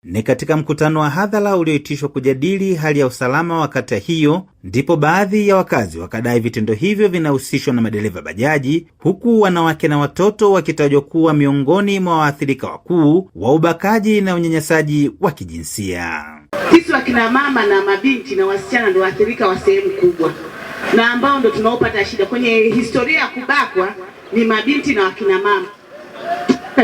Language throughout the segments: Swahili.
Ni katika mkutano wa hadhara ulioitishwa kujadili hali ya usalama wa kata hiyo, ndipo baadhi ya wakazi wakadai vitendo hivyo vinahusishwa na madereva bajaji, huku wanawake na watoto wakitajwa kuwa miongoni mwa waathirika wakuu wa ubakaji na unyanyasaji wa kijinsia. Sisi wakina mama na mabinti na wasichana ndio waathirika wa sehemu kubwa, na ambao ndio tunaopata shida kwenye historia ya kubakwa ni mabinti na wakina mama.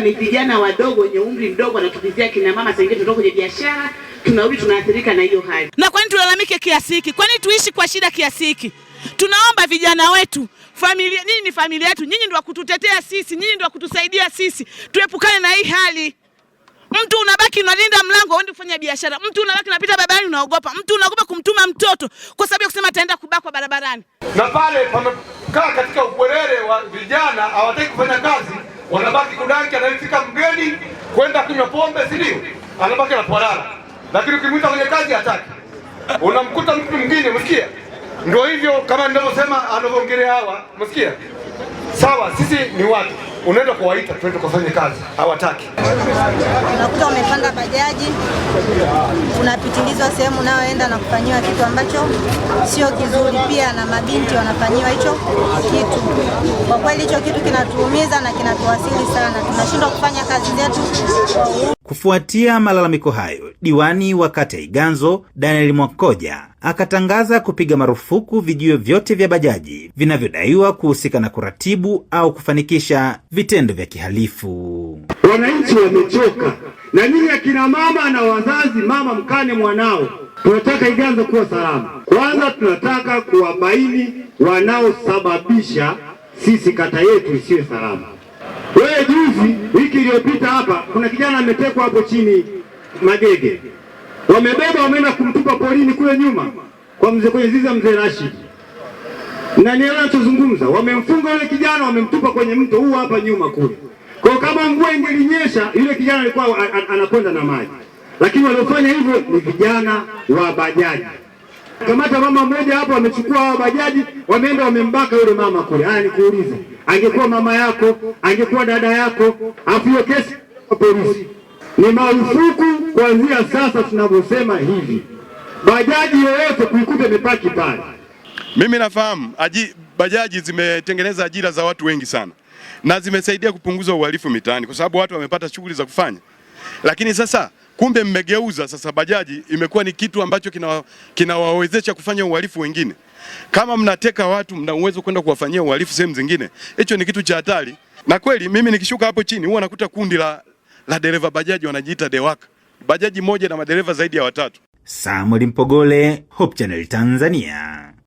Ni vijana wadogo wenye umri mdogo wanatupizia kina mama, sasa hivi tunatoka kwenye biashara, tunarudi tunaathirika na hiyo hali. Na kwani tulalamike kiasi hiki? Kwani tuishi kwa shida kiasi hiki? Tunaomba vijana wetu, familia, nyinyi ni familia yetu, nyinyi ndio kututetea sisi, nyinyi ndio kutusaidia sisi, tuepukane na hii hali. Mtu unabaki unalinda mlango uende kufanya biashara, mtu unabaki unapita barabarani unaogopa, mtu unaogopa kumtuma mtoto kwa sababu ya kusema ataenda kubakwa barabarani. Na pale pamekaa katika ubwerere wa vijana hawataki kufanya kazi, wanabaki kudaki, anafika mgeni kwenda kunywa pombe, si ndio? Anabaki na polala. Lakini ukimwita kwenye kazi hataki. Unamkuta mtu mwingine, msikia? Ndio hivyo kama ninavyosema anavyoongelea hawa, msikia? Sawa, sisi ni watu. Unaenda kuwaita twende kufanya kazi, hawataki. Unakuta umepanda bajaji, unapitilizwa sehemu unayoenda na kufanyiwa kitu ambacho sio kizuri, pia na mabinti wanafanyiwa hicho kitu. Kwa kweli hicho kitu kinatuumiza na kinatuasili sana. Tunashindwa kufanya kazi zetu kwa uhuru. Kufuatia malalamiko hayo, diwani wa kata Iganzo, Daniel Mwakoja, akatangaza kupiga marufuku vijiwe vyote vya bajaji vinavyodaiwa kuhusika na kuratibu au kufanikisha vitendo vya kihalifu. Wananchi wamechoka. Na nyinyi akina mama na wazazi, mama mkane mwanao. Tunataka Iganzo kuwa salama. Kwanza tunataka kuwabaini wanaosababisha sisi kata yetu isiwe salama. Wewe juzi, wiki iliyopita hapa, kuna kijana ametekwa hapo chini Magege. Wamebeba wameenda kumtupa polini kule nyuma kwa mzee, kwenye zizi mzee Rashid. Na nielewa ninachozungumza, wamemfunga yule kijana, wamemtupa kwenye mto huu hapa nyuma kule. Kwa kama mvua ingelinyesha, yule kijana alikuwa anakwenda na maji. Lakini waliofanya hivyo ni vijana wa bajaji. Kamata mama mmoja hapo amechukua hao bajaji, wameenda wamembaka yule mama kule. Haya nikuulize, angekuwa mama yako, angekuwa dada yako, afu hiyo kesi kwa polisi. Ni marufuku kuanzia sasa tunavyosema hivi. Bajaji yoyote kuikuta imepaki pale. Mimi nafahamu bajaji zimetengeneza ajira za watu wengi sana, na zimesaidia kupunguza uhalifu mitaani kwa sababu watu wamepata shughuli za kufanya. Lakini sasa kumbe mmegeuza sasa bajaji imekuwa ni kitu ambacho kinawawezesha kufanya uhalifu wengine. Kama mnateka watu, mna uwezo kwenda kuwafanyia uhalifu sehemu zingine. Hicho ni kitu cha hatari. Na kweli mimi nikishuka hapo chini huwa nakuta kundi la dereva bajaji wanajiita Dewaka. Bajaji moja na madereva zaidi ya 3. Samuel Mpogole, Hope Channel Tanzania.